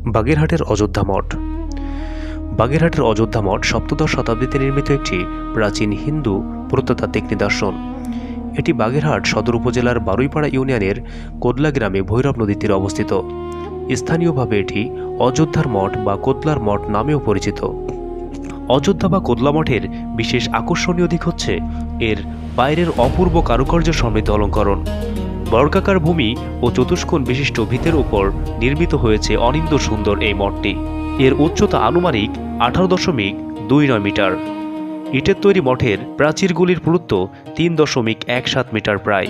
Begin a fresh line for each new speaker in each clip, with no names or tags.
বাগেরহাটের অযোধ্যা মঠ। বাগেরহাটের অযোধ্যা মঠ সপ্তদশ শতাব্দীতে নির্মিত একটি প্রাচীন হিন্দু প্রত্নতাত্ত্বিক নিদর্শন। এটি বাগেরহাট সদর উপজেলার বারুইপাড়া ইউনিয়নের কোদলা গ্রামে ভৈরব নদীর তীরে অবস্থিত। স্থানীয়ভাবে এটি অযোধ্যার মঠ বা কোদলার মঠ নামেও পরিচিত। অযোধ্যা বা কোদলা মঠের বিশেষ আকর্ষণীয় দিক হচ্ছে এর বাইরের অপূর্ব কারুকার্য সমৃদ্ধ অলঙ্করণ। বর্গাকার ভূমি ও চতুষ্কোণ বিশিষ্ট ভিতের উপর নির্মিত হয়েছে অনিন্দ্য সুন্দর এই মঠটি। এর উচ্চতা আনুমানিক 18.29 মিটার। ইটের তৈরি মঠের প্রাচীরগুলির পুরুত্ব 3.17 মিটার প্রায়।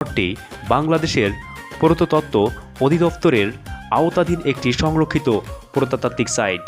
মঠটি বাংলাদেশের প্রত্নতত্ত্ব অধিদপ্তরের আওতাধীন একটি সংরক্ষিত প্রত্নতাত্ত্বিক সাইট।